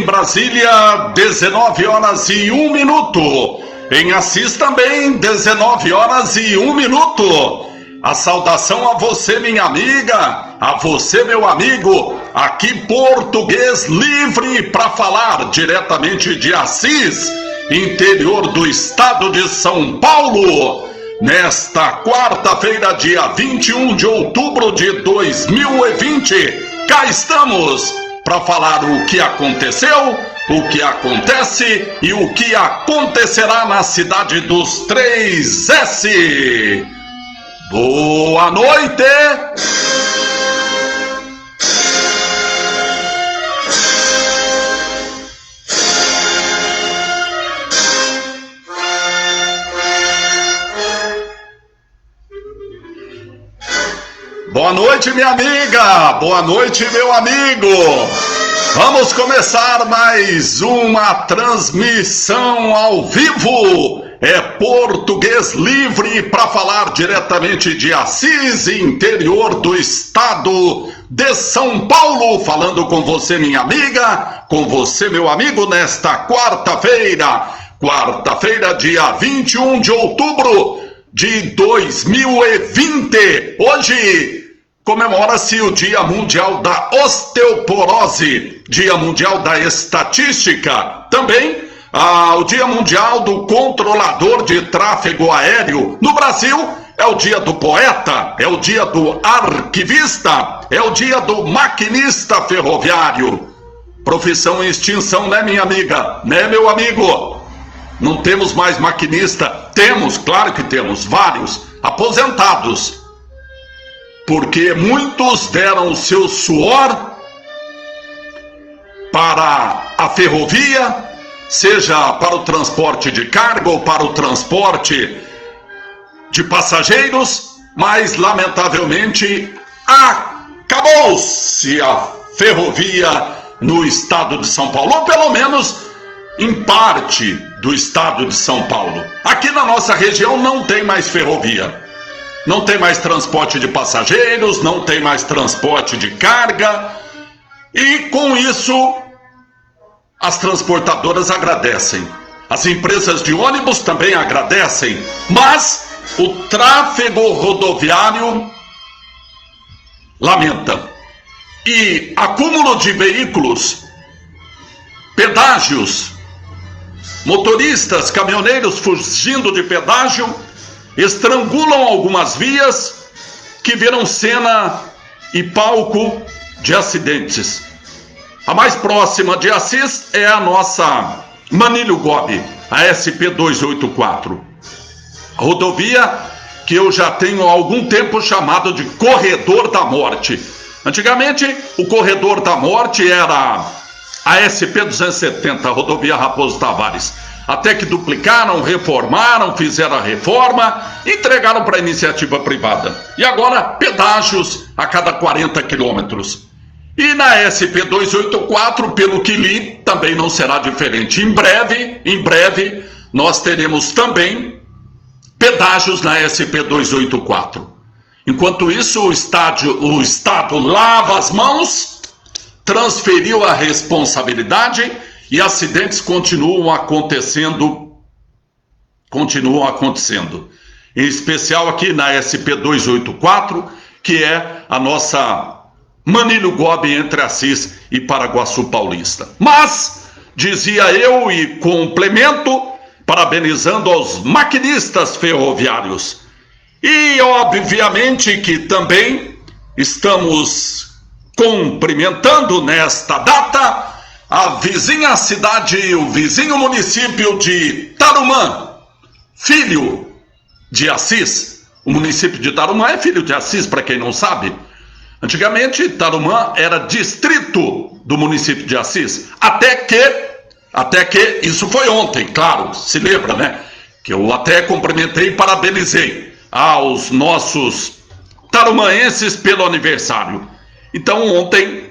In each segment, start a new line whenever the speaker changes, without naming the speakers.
Brasília, 19h01. Em Assis também, 19h01. A saudação a você, minha amiga, a você, meu amigo, aqui Português Livre para falar diretamente de Assis, interior do estado de São Paulo. Nesta quarta-feira, dia 21 de outubro de 2020, cá estamos para falar o que aconteceu, o que acontece e o que acontecerá na cidade dos 3S. Boa noite! Boa noite, minha amiga! Boa noite, meu amigo! Vamos começar mais uma transmissão ao vivo. É Português Livre para falar diretamente de Assis, interior do estado de São Paulo. Falando com você, minha amiga, com você, meu amigo, nesta quarta-feira, dia 21 de outubro de 2020. Hoje comemora-se o Dia Mundial da Osteoporose, Dia Mundial da Estatística, também o Dia Mundial do Controlador de Tráfego Aéreo. No Brasil é o Dia do Poeta, é o Dia do Arquivista, é o Dia do Maquinista Ferroviário. Profissão em extinção, né, minha amiga? Né, meu amigo? Não temos mais maquinista. Temos, claro que temos, vários aposentados, porque muitos deram o seu suor para a ferrovia, seja para o transporte de carga ou para o transporte de passageiros, mas lamentavelmente acabou-se a ferrovia no estado de São Paulo, ou pelo menos em parte do estado de São Paulo. Aqui na nossa região não tem mais ferrovia. Não tem mais transporte de passageiros, não tem mais transporte de carga. E com isso, as transportadoras agradecem. As empresas de ônibus também agradecem. Mas o tráfego rodoviário lamenta. E acúmulo de veículos, pedágios, motoristas, caminhoneiros fugindo de pedágio, estrangulam algumas vias que viram cena e palco de acidentes. A mais próxima de Assis é a nossa Manilho Gobi, a SP-284. A rodovia que eu já tenho há algum tempo chamado de Corredor da Morte. Antigamente, o Corredor da Morte era a SP-270, a rodovia Raposo Tavares. Até que duplicaram, reformaram, fizeram a reforma, entregaram para a iniciativa privada. E agora, pedágios a cada 40 quilômetros. E na SP-284, pelo que li, também não será diferente. Em breve, nós teremos também pedágios na SP-284. Enquanto isso, o Estado lava as mãos, transferiu a responsabilidade e acidentes continuam acontecendo. Em especial aqui na SP-284, que é a nossa Manilho Gobi entre Assis e Paraguaçu Paulista. Mas, dizia eu e complemento, parabenizando aos maquinistas ferroviários. E, obviamente, que também estamos cumprimentando nesta data a vizinha cidade, o vizinho município de Tarumã, filho de Assis. O município de Tarumã é filho de Assis, para quem não sabe. Antigamente, Tarumã era distrito do município de Assis, até que, isso foi ontem, claro, se lembra, né? Que eu até cumprimentei e parabenizei aos nossos tarumanenses pelo aniversário. Então, ontem,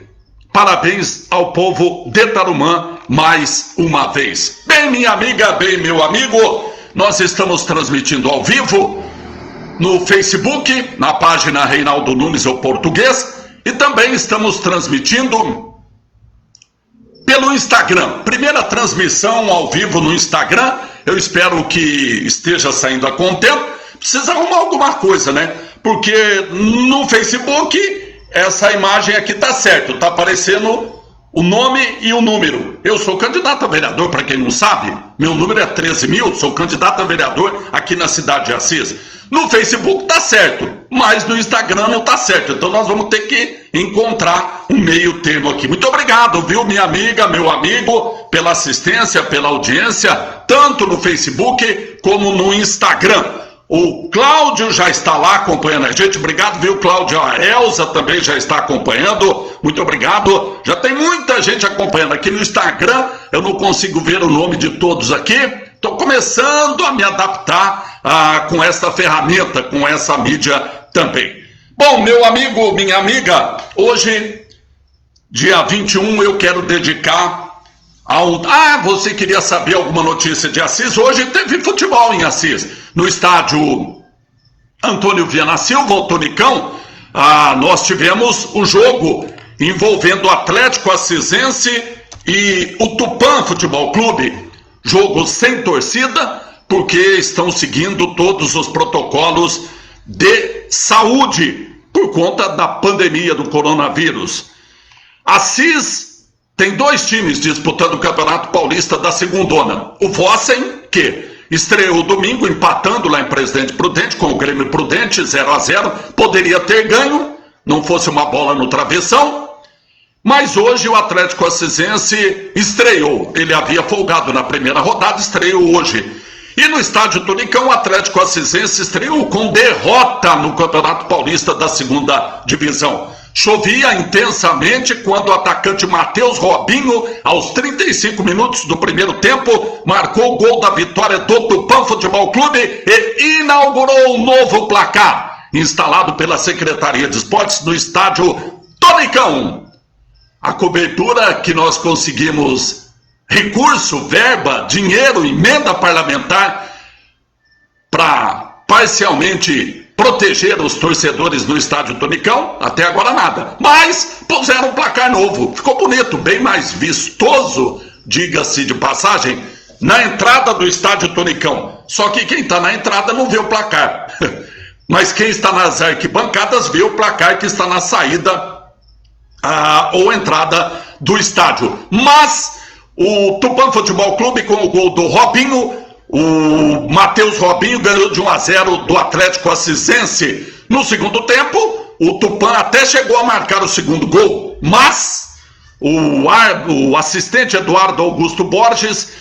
parabéns ao povo de Tarumã mais uma vez. Bem, minha amiga, bem, meu amigo, nós estamos transmitindo ao vivo no Facebook, na página Reinaldo Nunes, o Português, e também estamos transmitindo pelo Instagram. Primeira transmissão ao vivo no Instagram. Eu espero que esteja saindo a contento. Precisa arrumar alguma coisa, né? Porque no Facebook essa imagem aqui tá certo, tá aparecendo o nome e o número. Eu sou candidato a vereador, para quem não sabe. Meu número é 13.000, sou candidato a vereador aqui na cidade de Assis. No Facebook tá certo, mas no Instagram não tá certo. Então nós vamos ter que encontrar um meio termo aqui. Muito obrigado, viu, minha amiga, meu amigo, pela assistência, pela audiência, tanto no Facebook como no Instagram. O Cláudio já está lá acompanhando a gente. Obrigado, viu, Cláudio? A Elza também já está acompanhando. Muito obrigado. Já tem muita gente acompanhando aqui no Instagram. Eu não consigo ver o nome de todos aqui. Estou começando a me adaptar com essa ferramenta, com essa mídia também. Bom, meu amigo, minha amiga, hoje, dia 21, eu quero dedicar ao... você queria saber alguma notícia de Assis? Hoje teve futebol em Assis. No estádio Antônio Viana Silva, o Tonicão, nós tivemos o jogo envolvendo o Atlético Assisense e o Tupã Futebol Clube. Jogo sem torcida, porque estão seguindo todos os protocolos de saúde por conta da pandemia do coronavírus. Assis tem 2 times disputando o Campeonato Paulista da Segundona. O Vossen, que estreou domingo empatando lá em Presidente Prudente com o Grêmio Prudente, 0-0, poderia ter ganho, não fosse uma bola no travessão. Mas hoje o Atlético Assisense estreou. Ele havia folgado na primeira rodada, estreou hoje. E no estádio Tonicão, o Atlético Assisense estreou com derrota no Campeonato Paulista da Segunda Divisão. Chovia intensamente quando o atacante Matheus Robinho, aos 35 minutos do primeiro tempo, marcou o gol da vitória do Tupã Futebol Clube e inaugurou um novo placar, instalado pela Secretaria de Esportes no estádio Tonicão. A cobertura que nós conseguimos, recurso, verba, dinheiro, emenda parlamentar, para parcialmente proteger os torcedores no estádio Tonicão, até agora nada. Mas puseram um placar novo, ficou bonito, bem mais vistoso, diga-se de passagem, na entrada do estádio Tonicão. Só que quem está na entrada não vê o placar. Mas quem está nas arquibancadas vê o placar que está na saída ou entrada do estádio. Mas o Tupã Futebol Clube, com o gol do Robinho, o Matheus Robinho ganhou de 1-0 do Atlético Assisense. No segundo tempo, o Tupã até chegou a marcar o segundo gol, mas o assistente Eduardo Augusto Borges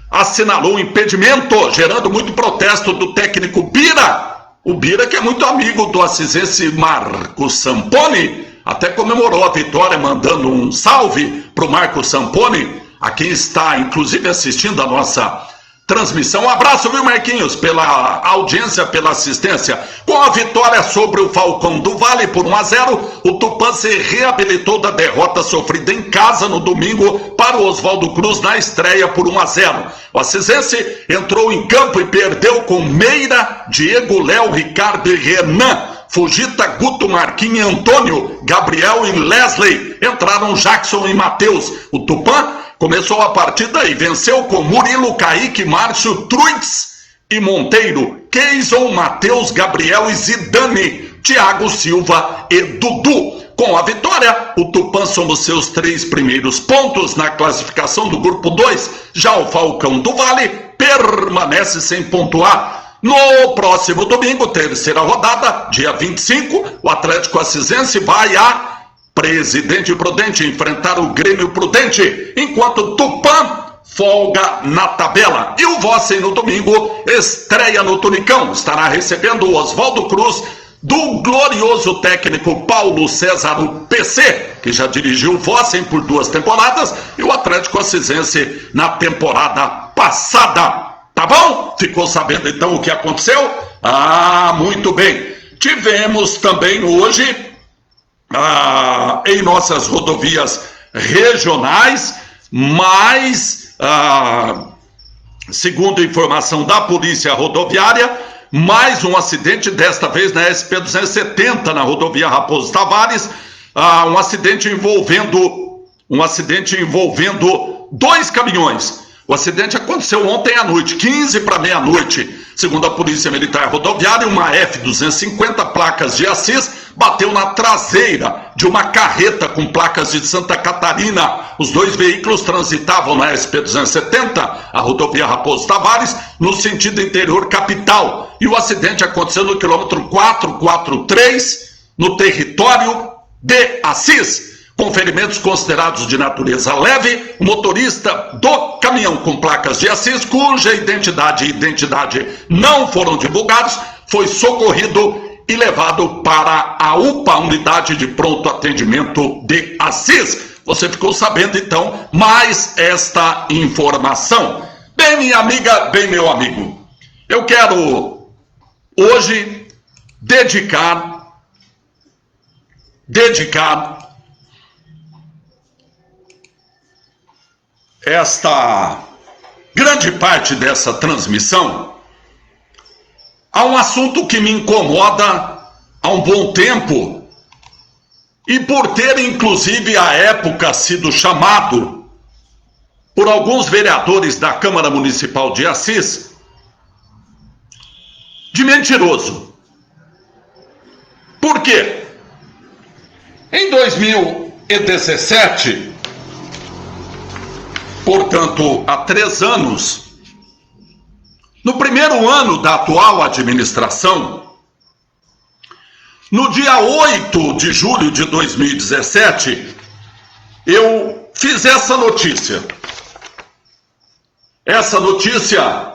assinalou o impedimento, gerando muito protesto do técnico Bira. O Bira, que é muito amigo do assisense Marcos Samponi, até comemorou a vitória mandando um salve para o Marcos Samponi, a quem está inclusive assistindo a nossa transmissão. Um abraço, viu, Marquinhos, pela audiência, pela assistência. Com a vitória sobre o Falcão do Vale por 1-0, o Tupã se reabilitou da derrota sofrida em casa no domingo para o Oswaldo Cruz na estreia por 1-0. O assisense entrou em campo e perdeu com Meira, Diego, Léo, Ricardo e Renan. Fugita, Guto, Marquinhos, Antônio, Gabriel e Leslie. Entraram Jackson e Matheus. O Tupã começou a partida e venceu com Murilo, Kaique, Márcio, Truitz e Monteiro, Keison, Matheus, Gabriel e Zidane, Thiago Silva e Dudu. Com a vitória, o Tupã soma os seus 3 primeiros pontos na classificação do grupo 2. Já o Falcão do Vale permanece sem pontuar. No próximo domingo, terceira rodada, dia 25, o Atlético Assisense vai a Presidente Prudente enfrentar o Grêmio Prudente, enquanto o Tupã folga na tabela. E o Vossen no domingo estreia no Tonicão, estará recebendo o Oswaldo Cruz do glorioso técnico Paulo César, o PC, que já dirigiu o Vossen por 2 temporadas e o Atlético Assisense na temporada passada. Tá bom? Ficou sabendo então o que aconteceu? Muito bem. Tivemos também hoje, em nossas rodovias regionais, mais, segundo informação da Polícia Rodoviária, mais um acidente, desta vez na SP-270, na rodovia Raposo Tavares, um acidente envolvendo 2 caminhões. O acidente aconteceu ontem à noite, 15 para meia-noite. Segundo a Polícia Militar Rodoviária, uma F-250 placas de Assis bateu na traseira de uma carreta com placas de Santa Catarina. Os 2 veículos transitavam na SP-270, a rodovia Raposo Tavares, no sentido interior capital. E o acidente aconteceu no quilômetro 443, no território de Assis. Com ferimentos considerados de natureza leve, o motorista do caminhão com placas de Assis, cuja identidade e identidade não foram divulgados, foi socorrido e levado para a UPA, Unidade de Pronto Atendimento de Assis. Você ficou sabendo, então, mais esta informação. Bem, minha amiga, bem, meu amigo, eu quero hoje dedicar esta grande parte dessa transmissão a um assunto que me incomoda há um bom tempo e por ter inclusive à época sido chamado por alguns vereadores da Câmara Municipal de Assis de mentiroso. Por quê? Em 2017, portanto, há 3 anos, no primeiro ano da atual administração, no dia 8 de julho de 2017, eu fiz essa notícia. Essa notícia,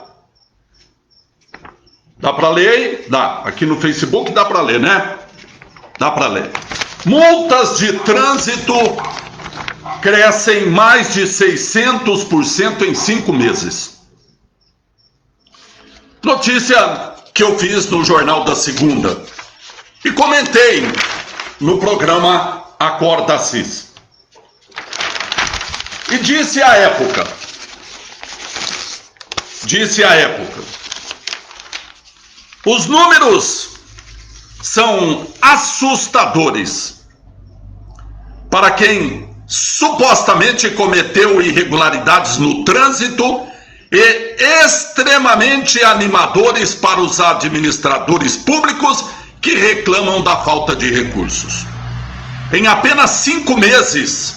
dá para ler? Dá. Aqui no Facebook dá para ler, né? Dá para ler. Multas de trânsito crescem mais de 600% em 5 meses. Notícia que eu fiz no Jornal da Segunda e comentei no programa Acorda Assis. E disse à época, os números são assustadores para quem supostamente cometeu irregularidades no trânsito e extremamente animadores para os administradores públicos que reclamam da falta de recursos. Em apenas 5 meses,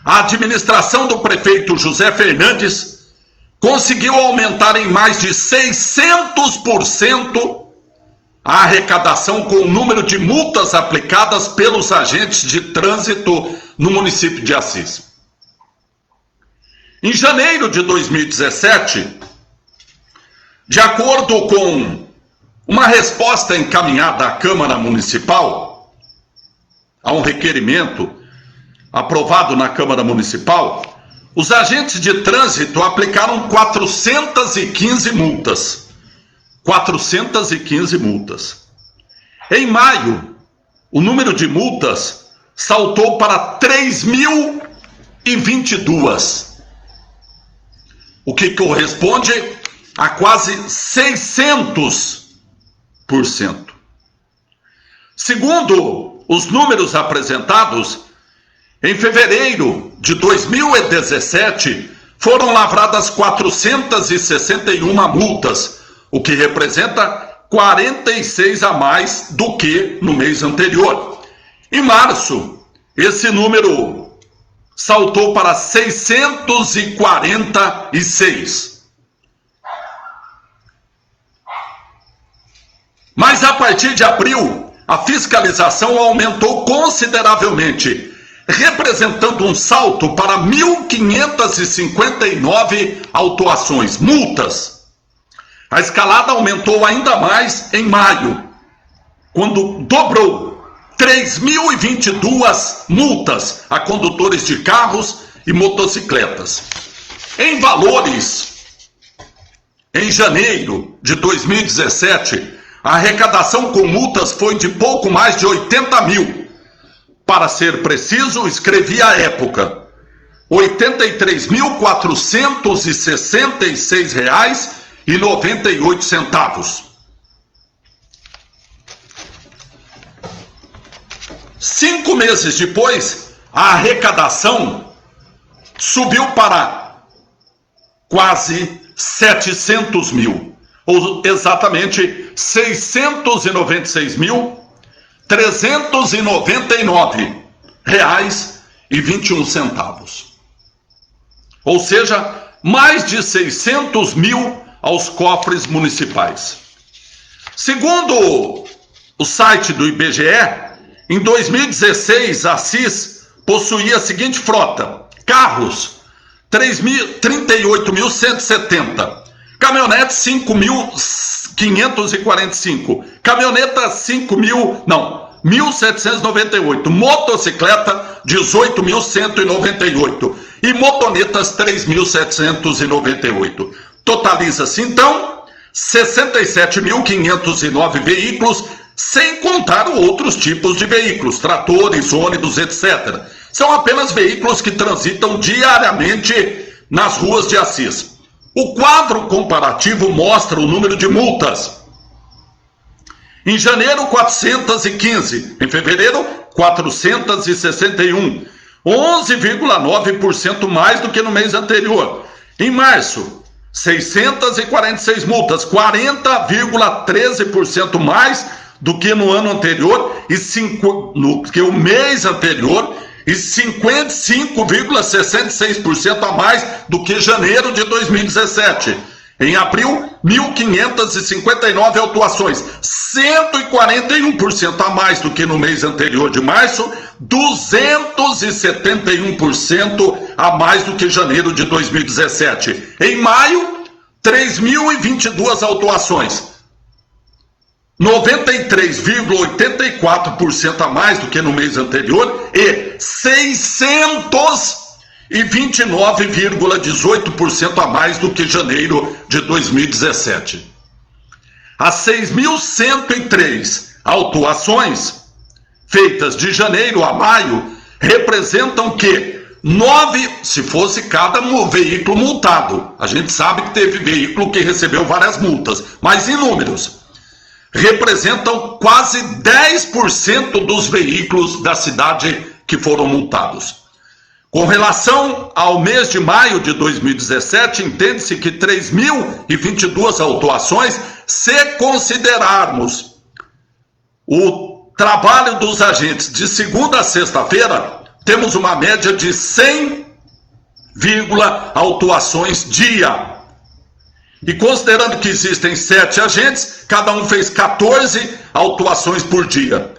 a administração do prefeito José Fernandes conseguiu aumentar em mais de 600% a arrecadação com o número de multas aplicadas pelos agentes de trânsito no município de Assis. Em janeiro de 2017, de acordo com uma resposta encaminhada à Câmara Municipal, a um requerimento aprovado na Câmara Municipal, os agentes de trânsito aplicaram 415 multas. 415 multas. Em maio, o número de multas saltou para 3.022, o que corresponde a quase 600%. Segundo os números apresentados, em fevereiro de 2017, foram lavradas 461 multas, o que representa 46 a mais do que no mês anterior. Em março, esse número saltou para 646. Mas a partir de abril, a fiscalização aumentou consideravelmente, representando um salto para 1.559 autuações, multas. A escalada aumentou ainda mais em maio, quando dobrou 3.022 multas a condutores de carros e motocicletas. Em valores, em janeiro de 2017, a arrecadação com multas foi de pouco mais de 80 mil. Para ser preciso, escrevi à época, R$ 83.466,98. 5 meses depois, a arrecadação subiu para quase 700 mil, ou exatamente 696.399 reais e 21 centavos. Ou seja, mais de 600 mil aos cofres municipais. Segundo o site do IBGE, em 2016, a Assis possuía a seguinte frota: carros 38.170, caminhonetes 5.545, caminhonetas 1.798, motocicleta 18.198 e motonetas 3.798. Totaliza-se então 67.509 veículos, sem contar outros tipos de veículos, tratores, ônibus, etc. São apenas veículos que transitam diariamente nas ruas de Assis. O quadro comparativo mostra o número de multas. Em janeiro, 415. Em fevereiro, 461. 11,9% mais do que no mês anterior. Em março, 646 multas, 40,13% mais do que no ano anterior do que o mês anterior, e 55,66% a mais do que janeiro de 2017. Em abril, 1.559 autuações, 141% a mais do que no mês anterior de março, 271% a mais do que janeiro de 2017. Em maio, 3.022 autuações, 93,84% a mais do que no mês anterior e 629,18% a mais do que janeiro de 2017. As 6.103 autuações feitas de janeiro a maio representam que 9, se fosse cada veículo multado, a gente sabe que teve veículo que recebeu várias multas, mas em números, representam quase 10% dos veículos da cidade que foram multados. Com relação ao mês de maio de 2017, entende-se que 3.022 autuações, se considerarmos o trabalho dos agentes de segunda a sexta-feira, temos uma média de 100 autuações dia. E considerando que existem 7 agentes, cada um fez 14 autuações por dia.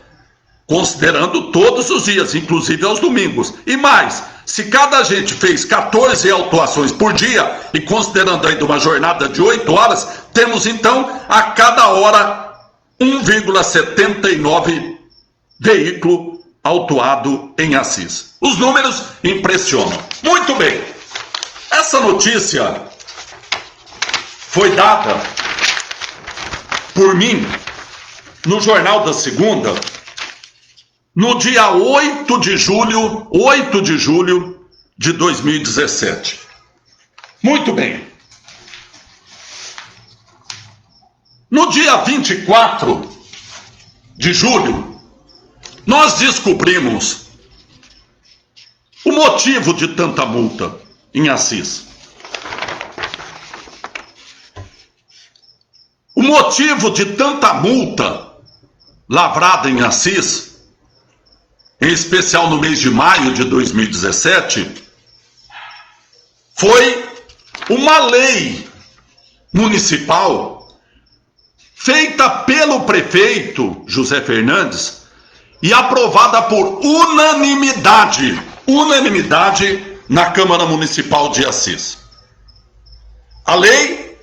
Considerando todos os dias, inclusive aos domingos. E mais, se cada agente fez 14 autuações por dia, e considerando ainda uma jornada de 8 horas, temos então a cada hora 1,79 veículo autuado em Assis. Os números impressionam. Muito bem, essa notícia foi dada por mim no Jornal da Segunda, no dia 8 de julho de 2017. Muito bem. No dia 24 de julho, nós descobrimos o motivo de tanta multa em Assis. O motivo de tanta multa lavrada em Assis, em especial no mês de maio de 2017, foi uma lei municipal feita pelo prefeito José Fernandes e aprovada por unanimidade na Câmara Municipal de Assis. A lei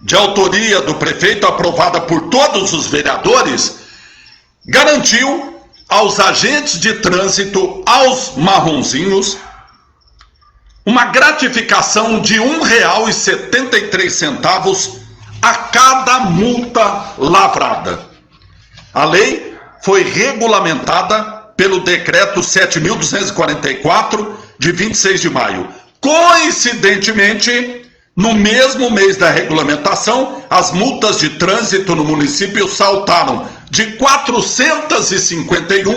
de autoria do prefeito, aprovada por todos os vereadores, garantiu aos agentes de trânsito, aos marronzinhos, uma gratificação de R$ 1,73 a cada multa lavrada. A lei foi regulamentada pelo decreto 7.244 de 26 de maio. Coincidentemente, no mesmo mês da regulamentação, as multas de trânsito no município saltaram de 451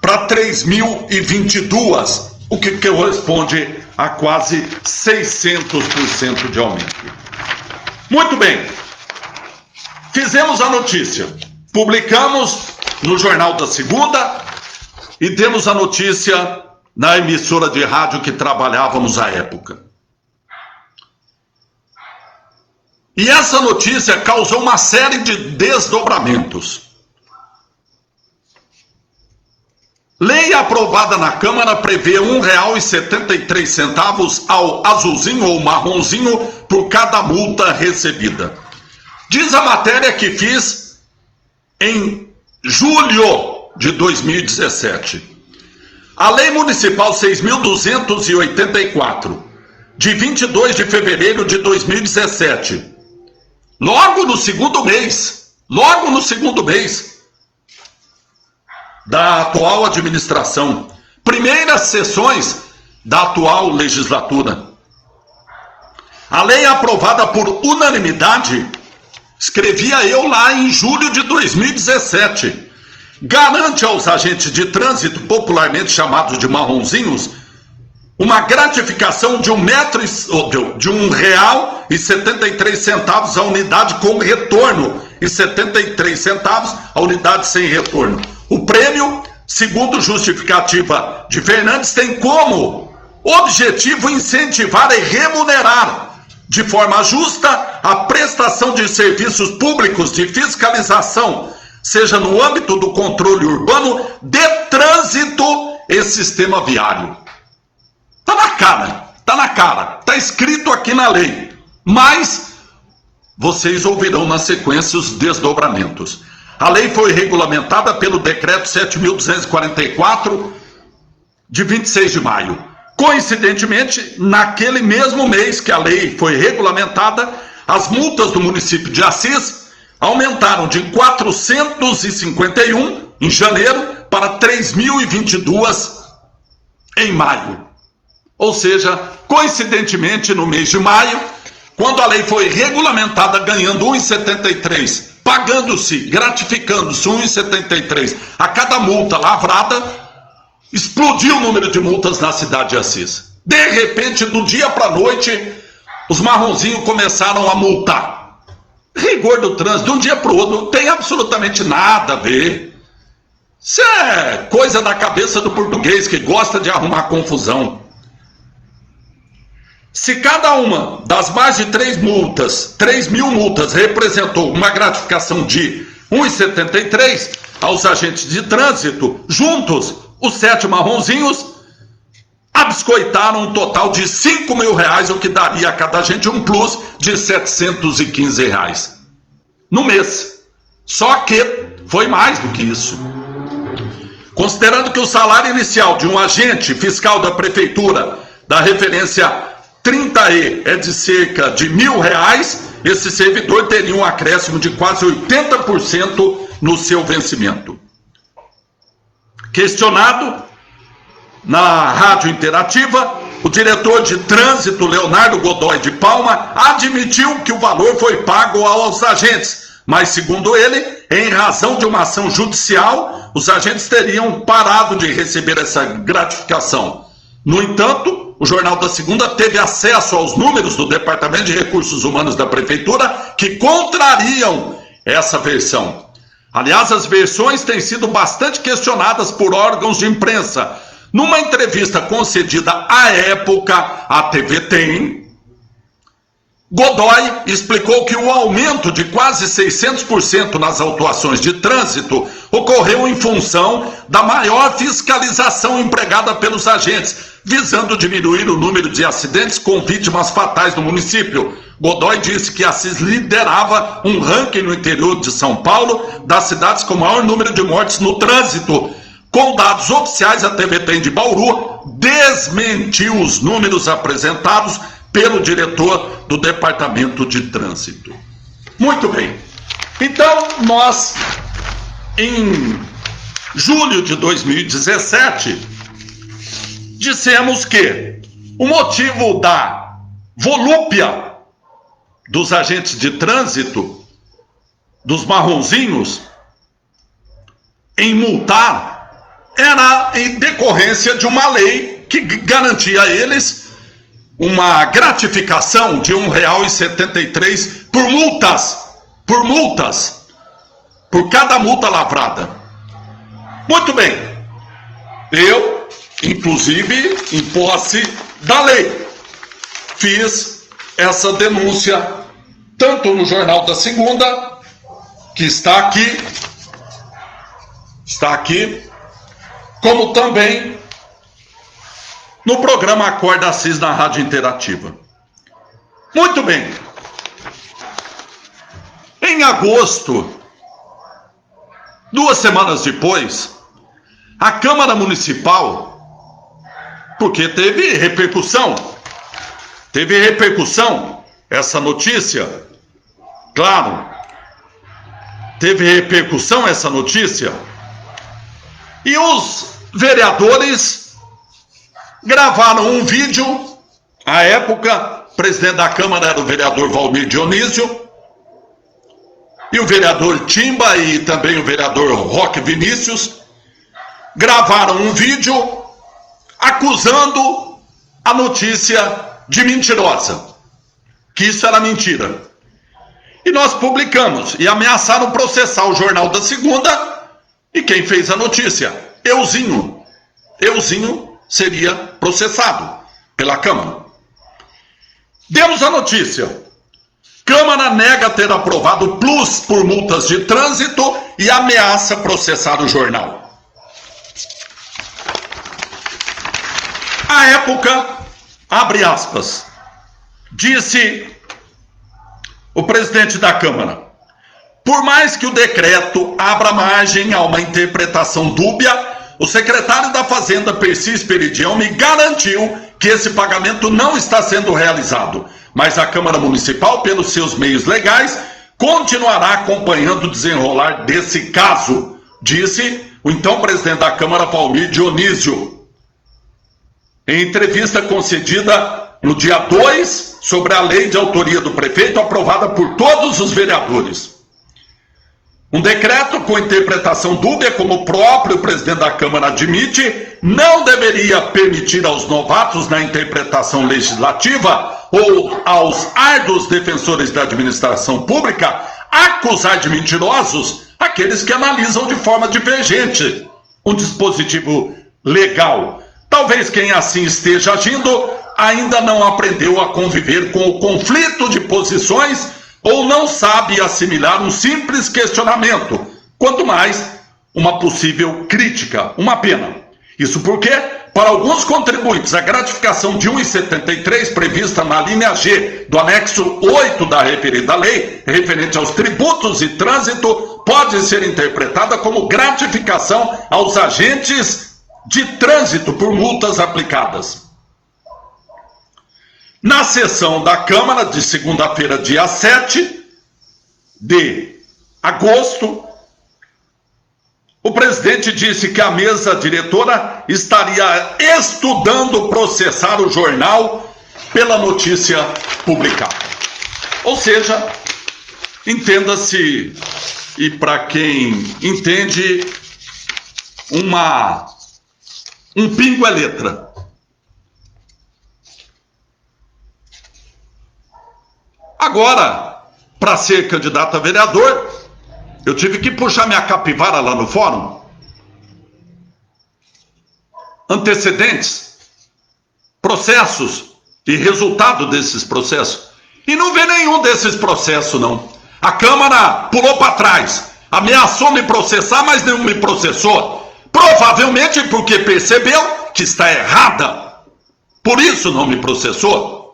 para 3.022, o que corresponde a quase 600% de aumento. Muito bem, fizemos a notícia, publicamos no Jornal da Segunda e demos a notícia na emissora de rádio que trabalhávamos à época. E essa notícia causou uma série de desdobramentos. Lei aprovada na Câmara prevê R$ 1,73 ao azulzinho ou marronzinho por cada multa recebida. Diz a matéria que fiz em julho de 2017. A Lei Municipal 6.284, de 22 de fevereiro de 2017, logo no segundo mês da atual administração, primeiras sessões da atual legislatura. A lei aprovada por unanimidade, escrevia eu lá em julho de 2017, garante aos agentes de trânsito, popularmente chamados de marronzinhos, uma gratificação de R$1,73 a unidade com retorno e 73 centavos a unidade sem retorno. O prêmio, segundo justificativa de Fernandes, tem como objetivo incentivar e remunerar de forma justa a prestação de serviços públicos de fiscalização, seja no âmbito do controle urbano, de trânsito e sistema viário. Tá na cara, tá escrito aqui na lei, mas vocês ouvirão na sequência os desdobramentos. A lei foi regulamentada pelo decreto 7.244 de 26 de maio. Coincidentemente, naquele mesmo mês que a lei foi regulamentada, as multas do município de Assis aumentaram de 451 em janeiro para 3.022 em maio. Ou seja, coincidentemente no mês de maio, quando a lei foi regulamentada ganhando 1,73, pagando-se, gratificando-se 1,73 a cada multa lavrada, explodiu o número de multas na cidade de Assis. De repente, do dia para a noite, os marronzinhos começaram a multar. Rigor do trânsito, de um dia para o outro, não tem absolutamente nada a ver. Isso é coisa da cabeça do português que gosta de arrumar confusão. Se cada uma das mais de 3 mil multas representou uma gratificação de 1,73 aos agentes de trânsito, juntos, os 7 marronzinhos abiscoitaram um total de R$5.000, o que daria a cada agente um plus de R$715 no mês. Só que foi mais do que isso. Considerando que o salário inicial de um agente fiscal da prefeitura da referência 30E é de cerca de R$1.000, esse servidor teria um acréscimo de quase 80% no seu vencimento. Questionado na Rádio Interativa, o diretor de trânsito, Leonardo Godoy de Palma, admitiu que o valor foi pago aos agentes, mas segundo ele, em razão de uma ação judicial, os agentes teriam parado de receber essa gratificação. No entanto, o Jornal da Segunda teve acesso aos números do Departamento de Recursos Humanos da Prefeitura que contrariam essa versão. Aliás, as versões têm sido bastante questionadas por órgãos de imprensa. Numa entrevista concedida à época à TV Tem, Godoy explicou que o aumento de quase 600% nas autuações de trânsito ocorreu em função da maior fiscalização empregada pelos agentes, visando diminuir o número de acidentes com vítimas fatais no município. Godoy disse que Assis liderava um ranking no interior de São Paulo das cidades com maior número de mortes no trânsito. Com dados oficiais, a TV Tem de Bauru desmentiu os números apresentados pelo diretor do Departamento de Trânsito. Muito bem. Então, nós, em julho de 2017, dissemos que o motivo da volúpia dos agentes de trânsito, dos marronzinhos, em multar, era em decorrência de uma lei que garantia a eles uma gratificação de R$ 1,73 por multas, por cada multa lavrada. Muito bem, eu, inclusive, em posse da lei, fiz essa denúncia, tanto no Jornal da Segunda, que está aqui, como também no programa Acorda Assis na Rádio Interativa. Muito bem. Em agosto, 2 semanas depois, a Câmara Municipal, porque teve repercussão essa notícia, claro, teve repercussão essa notícia, e os vereadores gravaram um vídeo. À época, o presidente da Câmara era o vereador Valmir Dionísio, e o vereador Timba e também o vereador Roque Vinícius gravaram um vídeo acusando a notícia de mentirosa, que isso era mentira. E nós publicamos, e ameaçaram processar o Jornal da Segunda, e quem fez a notícia? Euzinho seria processado pela Câmara. Demos a notícia. Câmara nega ter aprovado plus por multas de trânsito e ameaça processar o jornal. À época, abre aspas, disse o presidente da Câmara: por mais que o decreto abra margem a uma interpretação dúbia, o secretário da Fazenda, Percy Esperidião, me garantiu que esse pagamento não está sendo realizado, mas a Câmara Municipal, pelos seus meios legais, continuará acompanhando o desenrolar desse caso, disse o então presidente da Câmara, Valmir Dionísio, em entrevista concedida no dia 2 sobre a lei de autoria do prefeito, aprovada por todos os vereadores. Um decreto com interpretação dúbia, como o próprio presidente da Câmara admite, não deveria permitir aos novatos na interpretação legislativa ou aos árduos defensores da administração pública acusar de mentirosos aqueles que analisam de forma divergente um dispositivo legal. Talvez quem assim esteja agindo ainda não aprendeu a conviver com o conflito de posições ou não sabe assimilar um simples questionamento, quanto mais uma possível crítica. Uma pena. Isso porque, para alguns contribuintes, a gratificação de R$ 1,73 prevista na linha G do anexo 8 da referida lei, referente aos tributos e trânsito, pode ser interpretada como gratificação aos agentes de trânsito por multas aplicadas. Na sessão da Câmara de segunda-feira, dia 7 de agosto, o presidente disse que a mesa diretora estaria estudando processar o jornal pela notícia publicada. Ou seja, entenda-se, e para quem entende, um pingo é letra. Agora, para ser candidato a vereador, eu tive que puxar minha capivara lá no fórum. Antecedentes, processos e resultado desses processos. E não vê nenhum desses processos, não. A Câmara pulou para trás, ameaçou me processar, mas não me processou. Provavelmente porque percebeu que está errada. Por isso não me processou.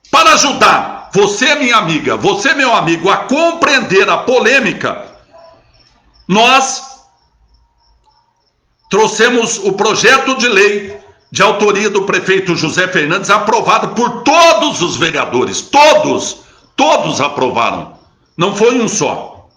Para ajudar você, minha amiga, você, meu amigo, a compreender a polêmica, nós trouxemos o projeto de lei de autoria do prefeito José Fernandes, aprovado por todos os vereadores, todos aprovaram, não foi um só.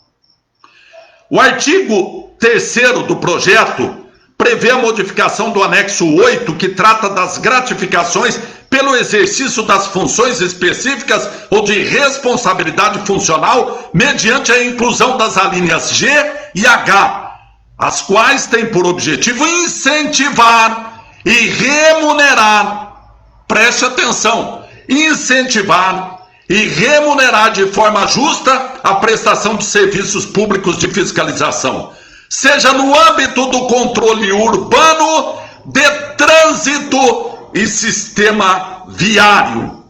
O artigo 3º do projeto prevê a modificação do anexo 8, que trata das gratificações pelo exercício das funções específicas ou de responsabilidade funcional, mediante a inclusão das alíneas G e H, as quais têm por objetivo incentivar e remunerar, preste atenção, incentivar e remunerar de forma justa a prestação de serviços públicos de fiscalização, seja no âmbito do controle urbano, de trânsito e sistema viário,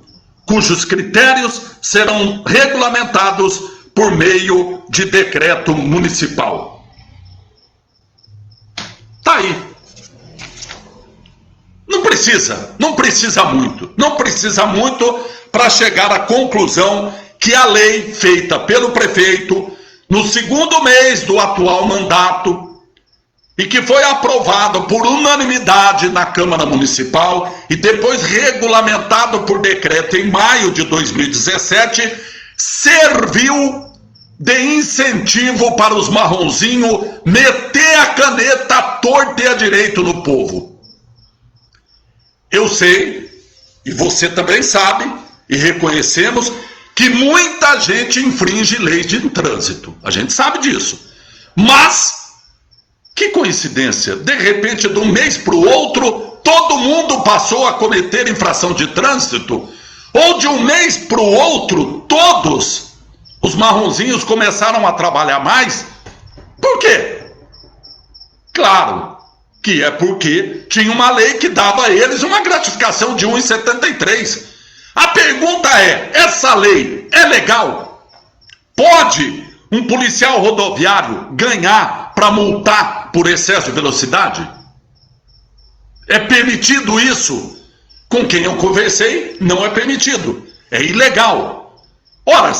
cujos critérios serão regulamentados por meio de decreto municipal. Tá aí. Não precisa muito para chegar à conclusão que a lei feita pelo prefeito no segundo mês do atual mandato e que foi aprovado por unanimidade na Câmara Municipal e depois regulamentado por decreto em maio de 2017, serviu de incentivo para os marronzinhos meter a caneta à torta e à direita no povo. Eu sei, e você também sabe, e reconhecemos, que muita gente infringe leis de trânsito. A gente sabe disso. Mas, que coincidência, de repente, de um mês para o outro, todo mundo passou a cometer infração de trânsito? Ou de um mês para o outro, todos os marronzinhos começaram a trabalhar mais? Por quê? Claro que é porque tinha uma lei que dava a eles uma gratificação de 1,73. A pergunta é, essa lei é legal? Pode um policial rodoviário ganhar para multar por excesso de velocidade? É permitido isso? Com quem eu conversei, não é permitido. É ilegal. Ora,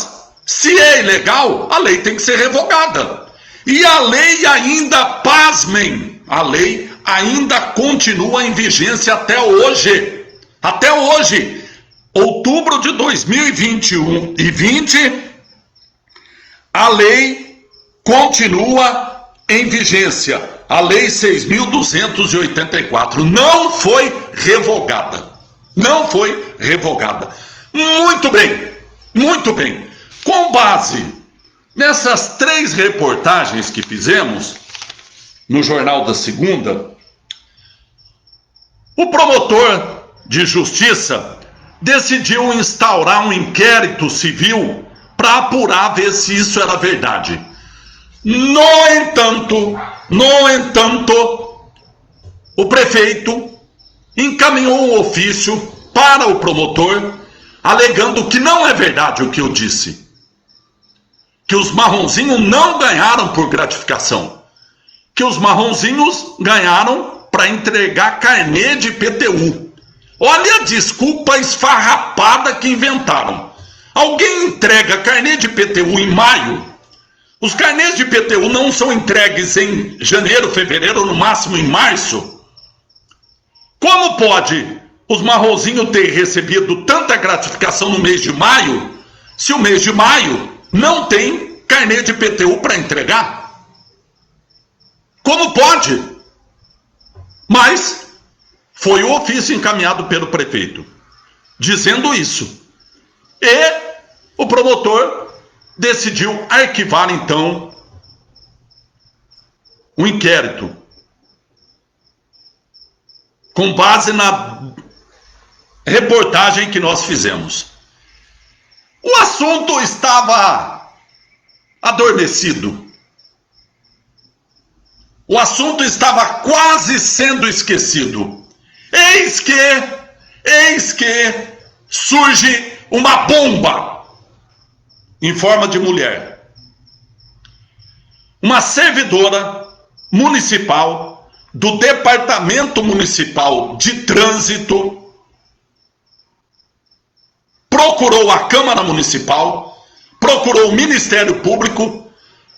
se é ilegal, a lei tem que ser revogada. E a lei ainda, pasmem, a lei ainda continua em vigência até hoje. Até hoje, outubro de 2021 e 20, a lei continua em vigência. A lei 6.284 não foi revogada. Não foi revogada. Muito bem, muito bem. Com base nessas 3 reportagens que fizemos no Jornal da Segunda, o promotor de justiça decidiu instaurar um inquérito civil para apurar, ver se isso era verdade. No entanto, o prefeito encaminhou um ofício para o promotor, alegando que não é verdade o que eu disse, que os marronzinhos não ganharam por gratificação, que os marronzinhos ganharam para entregar carnê de IPTU. Olha a desculpa esfarrapada que inventaram. Alguém entrega carnê de IPTU em maio? Os carnês de IPTU não são entregues em janeiro, fevereiro, no máximo em março? Como pode os marronzinhos ter recebido tanta gratificação no mês de maio, se o mês de maio não tem carnê de IPTU para entregar? Como pode? Mas foi o ofício encaminhado pelo prefeito, dizendo isso. E o promotor decidiu arquivar, então, o inquérito, com base na reportagem que nós fizemos. O assunto estava adormecido. O assunto estava quase sendo esquecido. Eis que surge uma bomba em forma de mulher. Uma servidora municipal do Departamento Municipal de Trânsito procurou a Câmara Municipal, procurou o Ministério Público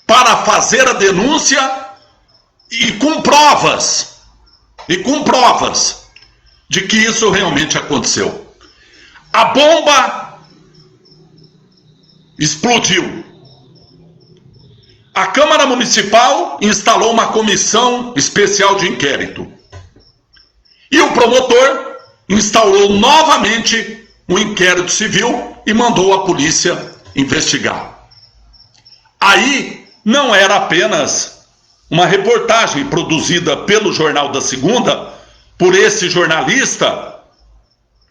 para fazer a denúncia e com provas de que isso realmente aconteceu. A bomba explodiu. A Câmara Municipal instalou uma comissão especial de inquérito. E o promotor instaurou novamente um inquérito civil e mandou a polícia investigar. Aí não era apenas uma reportagem produzida pelo Jornal da Segunda, por esse jornalista,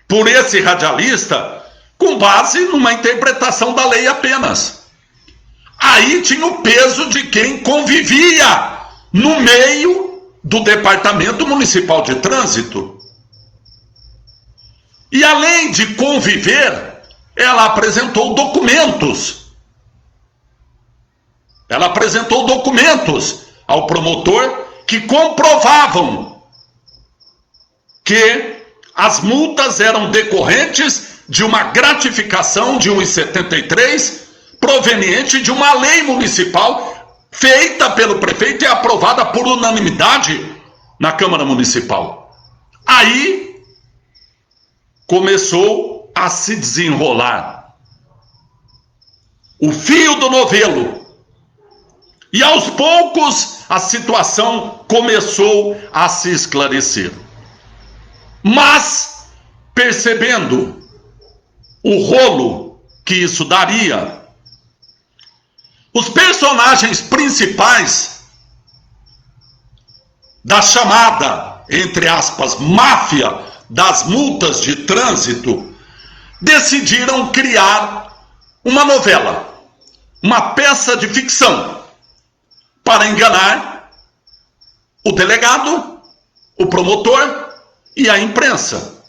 por esse radialista, com base numa interpretação da lei apenas. Aí tinha o peso de quem convivia no meio do Departamento Municipal de Trânsito. E além de conviver, ela apresentou documentos. Ela apresentou documentos ao promotor que comprovavam que as multas eram decorrentes de uma gratificação de 1,73 proveniente de uma lei municipal feita pelo prefeito e aprovada por unanimidade na Câmara Municipal. Aí começou a se desenrolar o fio do novelo. E aos poucos a situação começou a se esclarecer. Mas, percebendo o rolo que isso daria, os personagens principais da chamada, entre aspas, máfia das multas de trânsito, decidiram criar uma novela, uma peça de ficção, para enganar o delegado, o promotor e a imprensa.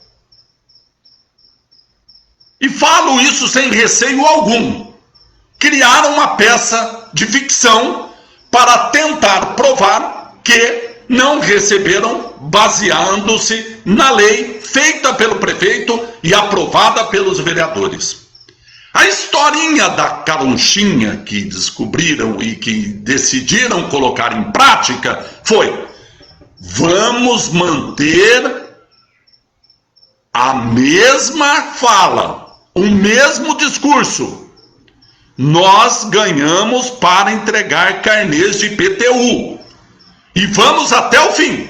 E falo isso sem receio algum. Criaram uma peça de ficção para tentar provar que não receberam, baseando-se na lei feita pelo prefeito e aprovada pelos vereadores. A historinha da caronchinha que descobriram e que decidiram colocar em prática foi: vamos manter a mesma fala, o mesmo discurso. Nós ganhamos para entregar carnês de IPTU e vamos até o fim.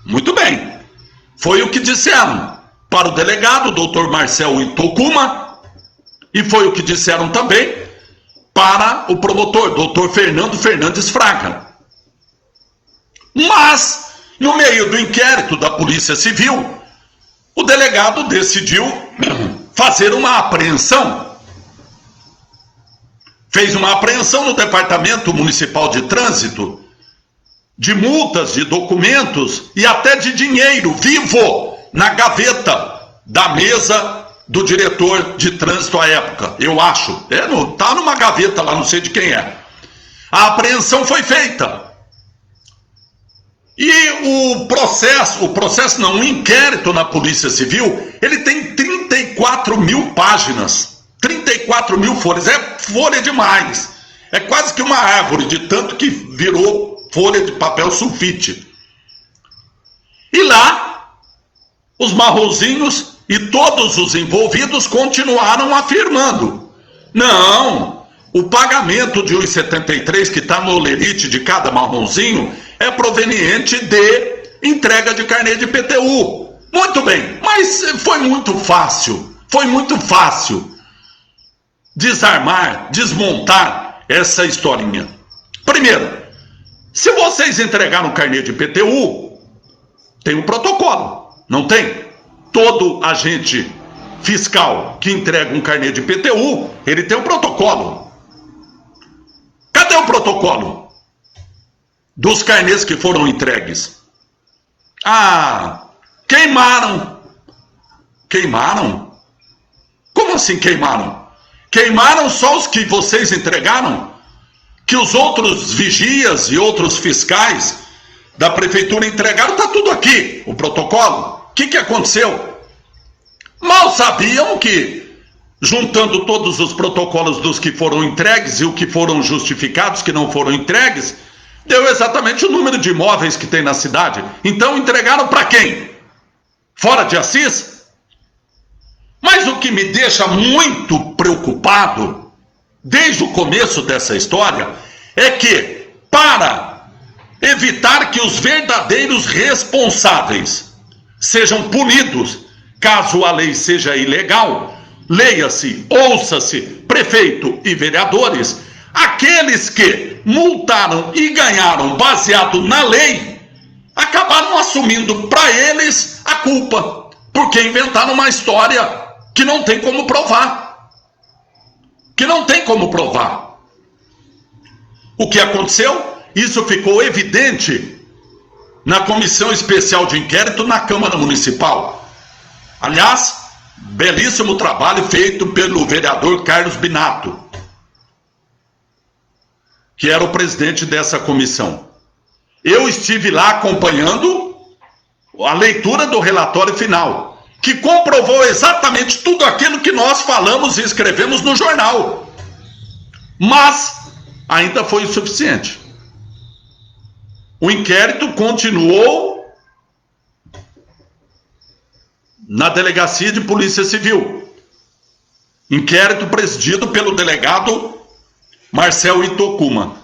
Muito bem. Foi o que disseram para o delegado, Dr. Marcel Itokuma, e foi o que disseram também para o promotor, Dr. Fernando Fernandes Fraga. Mas, no meio do inquérito da Polícia Civil, o delegado decidiu fazer uma apreensão. Fez uma apreensão no Departamento Municipal de Trânsito, de multas, de documentos e até de dinheiro vivo na gaveta da mesa do diretor de trânsito à época, eu acho. Tá numa gaveta lá, não sei de quem é. A apreensão foi feita. E o inquérito na Polícia Civil, ele tem 34 mil páginas. 34 mil folhas. É folha demais. É quase que uma árvore, de tanto que virou folha de papel sulfite. E lá, os marronzinhos e todos os envolvidos continuaram afirmando: não, o pagamento de 1,73 que está no olerite de cada marronzinho é proveniente de entrega de carnê de IPTU. Muito bem, mas foi muito fácil desarmar, desmontar essa historinha. Primeiro, se vocês entregaram o carnê de IPTU, tem um protocolo, não tem? Todo agente fiscal que entrega um carnê de IPTU, ele tem um protocolo. Cadê o protocolo dos carnês que foram entregues? Ah, queimaram. Queimaram? Como assim queimaram? Queimaram só os que vocês entregaram? Que os outros vigias e outros fiscais da prefeitura entregaram? Está tudo aqui, o protocolo. O que aconteceu? Mal sabiam que, juntando todos os protocolos dos que foram entregues e o que foram justificados que não foram entregues, deu exatamente o número de imóveis que tem na cidade. Então entregaram para quem? Fora de Assis? Mas o que me deixa muito preocupado, desde o começo dessa história, é que, para evitar que os verdadeiros responsáveis sejam punidos, caso a lei seja ilegal, leia-se, ouça-se, prefeito e vereadores, aqueles que multaram e ganharam baseado na lei, acabaram assumindo para eles a culpa, porque inventaram uma história que não tem como provar. Que não tem como provar. O que aconteceu? Isso ficou evidente na comissão especial de inquérito na Câmara Municipal. Aliás, belíssimo trabalho feito pelo vereador Carlos Binato, que era o presidente dessa comissão. Eu estive lá acompanhando a leitura do relatório final, que comprovou exatamente tudo aquilo que nós falamos e escrevemos no jornal. Mas ainda foi insuficiente. O inquérito continuou na Delegacia de Polícia Civil. Inquérito presidido pelo delegado Marcel Itokuma.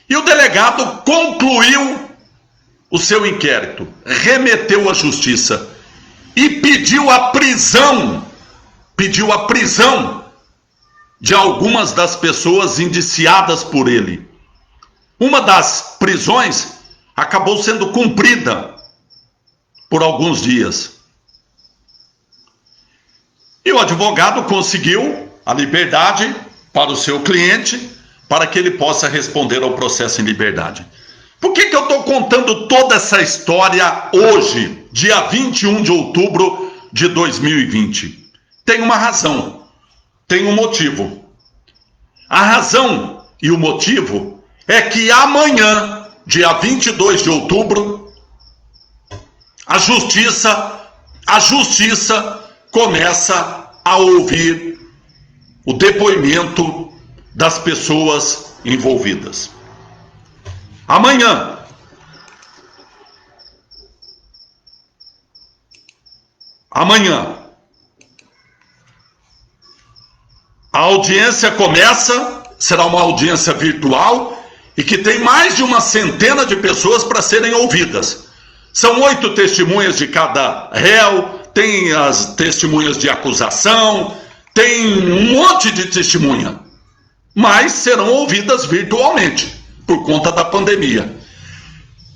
E o delegado concluiu o seu inquérito, remeteu à justiça e pediu a prisão de algumas das pessoas indiciadas por ele. Uma das prisões acabou sendo cumprida por alguns dias. E o advogado conseguiu a liberdade para o seu cliente, para que ele possa responder ao processo em liberdade. Por que eu estou contando toda essa história hoje, dia 21 de outubro de 2020? Tem uma razão, tem um motivo. A razão e o motivo é que amanhã, dia 22 de outubro, a justiça começa a ouvir o depoimento das pessoas envolvidas. Amanhã, a audiência começa, será uma audiência virtual e que tem mais de uma centena de pessoas para serem ouvidas. São 8 testemunhas de cada réu, tem as testemunhas de acusação, tem um monte de testemunha, mas serão ouvidas virtualmente, por conta da pandemia.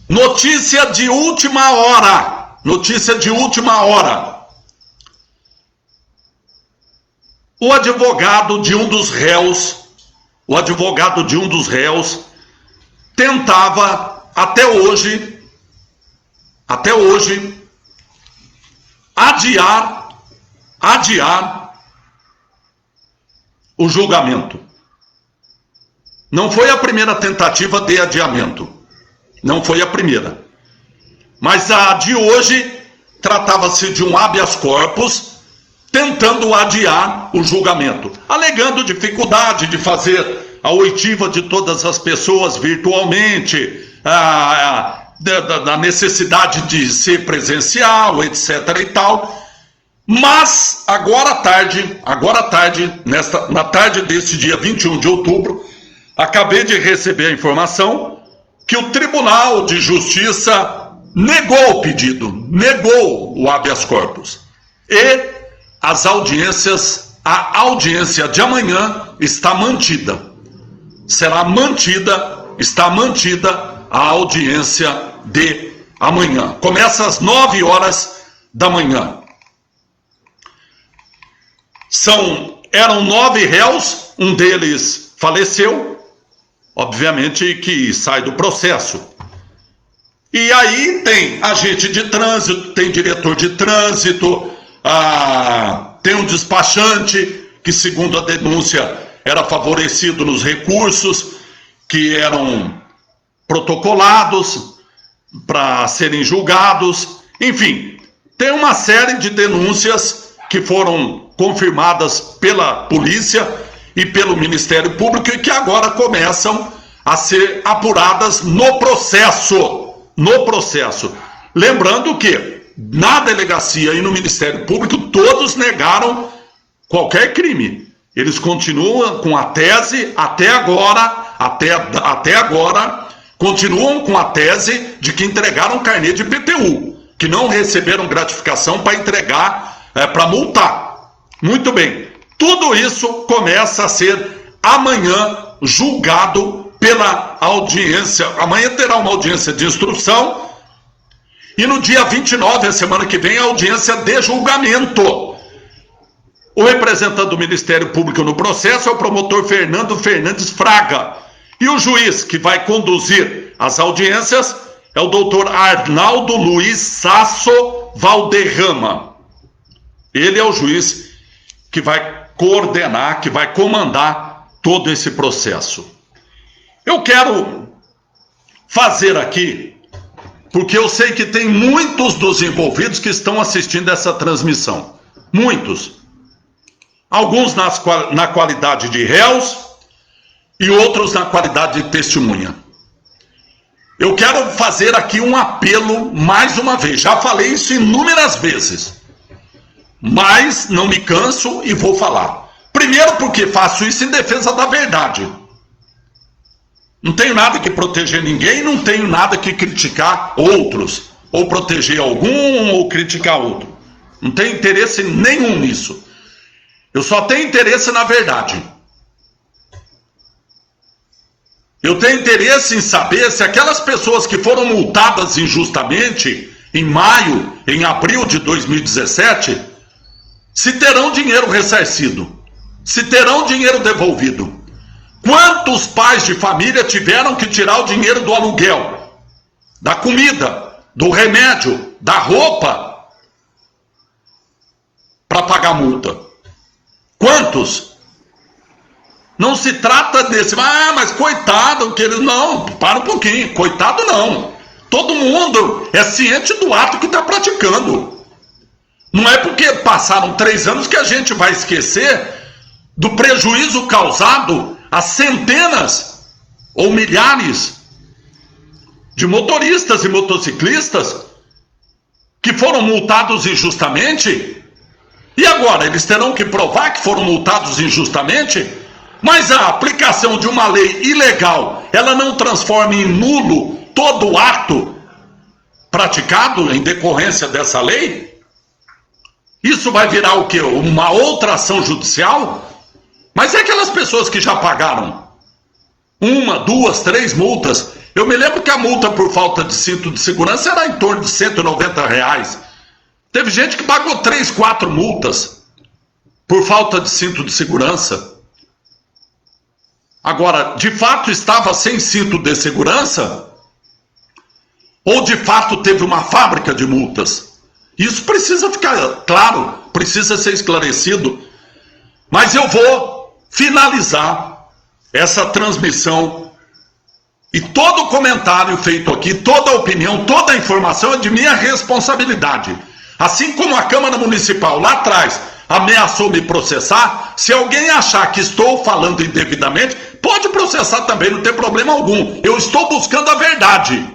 Notícia de última hora. O advogado de um dos réus, tentava até hoje adiar o julgamento. Não foi a primeira tentativa de adiamento. Não foi a primeira. Mas a de hoje tratava-se de um habeas corpus tentando adiar o julgamento, alegando dificuldade de fazer a oitiva de todas as pessoas virtualmente, da necessidade de ser presencial, etc. e tal. Mas agora à tarde, na tarde deste dia 21 de outubro, acabei de receber a informação que o Tribunal de Justiça negou o pedido, negou o habeas corpus. E a audiência de amanhã está mantida. Está mantida a audiência de amanhã. Começa às 9 horas da manhã. Eram 9 réus, um deles faleceu, obviamente que sai do processo. E aí tem agente de trânsito, tem diretor de trânsito, tem um despachante que, segundo a denúncia, era favorecido nos recursos que eram protocolados para serem julgados. Enfim, tem uma série de denúncias que foram confirmadas pela polícia e pelo Ministério Público e que agora começam a ser apuradas no processo. Lembrando que na delegacia e no Ministério Público todos negaram qualquer crime. Eles continuam com a tese até agora, continuam com a tese de que entregaram carnê de IPTU, que não receberam gratificação para entregar, para multar. Muito bem, tudo isso começa a ser amanhã julgado pela audiência. Amanhã terá uma audiência de instrução E no dia 29, a semana que vem, a audiência de julgamento. O representante do Ministério Público no processo é o promotor Fernando Fernandes Fraga. E o juiz que vai conduzir as audiências é o doutor Arnaldo Luiz Sasso Valderrama. Ele é o juiz que vai coordenar, que vai comandar todo esse processo. Eu quero fazer aqui, porque eu sei que tem muitos dos envolvidos que estão assistindo essa transmissão. Muitos. Alguns na qualidade de réus e outros na qualidade de testemunha. Eu quero fazer aqui um apelo mais uma vez. Já falei isso inúmeras vezes, mas não me canso e vou falar. Primeiro porque faço isso em defesa da verdade. Não tenho nada que proteger ninguém, não tenho nada que criticar outros, ou proteger algum, ou criticar outro. Não tenho interesse nenhum nisso. Eu só tenho interesse na verdade. Eu tenho interesse em saber se aquelas pessoas que foram multadas injustamente em maio, em abril de 2017, se terão dinheiro ressarcido, se terão dinheiro devolvido. Quantos pais de família tiveram que tirar o dinheiro do aluguel, da comida, do remédio, da roupa, para pagar multa? Quantos? Não se trata desse, mas coitado, que eles não, para um pouquinho, coitado não. Todo mundo é ciente do ato que está praticando. Não é porque passaram 3 anos que a gente vai esquecer do prejuízo causado a centenas ou milhares de motoristas e motociclistas que foram multados injustamente. E agora, eles terão que provar que foram multados injustamente? Mas a aplicação de uma lei ilegal, ela não transforma em nulo todo o ato praticado em decorrência dessa lei? Isso vai virar o quê? Uma outra ação judicial? Mas é aquelas pessoas que já pagaram 1, 2, 3 multas. Eu me lembro que a multa por falta de cinto de segurança era em torno de R$190. Teve gente que pagou 3, 4 multas por falta de cinto de segurança. Agora, de fato estava sem cinto de segurança? Ou de fato teve uma fábrica de multas? Isso precisa ficar claro, precisa ser esclarecido. Mas eu vou finalizar essa transmissão e todo comentário feito aqui, toda opinião, toda informação é de minha responsabilidade. Assim como a Câmara Municipal lá atrás ameaçou me processar, se alguém achar que estou falando indevidamente, pode processar também, não tem problema algum. Eu estou buscando a verdade.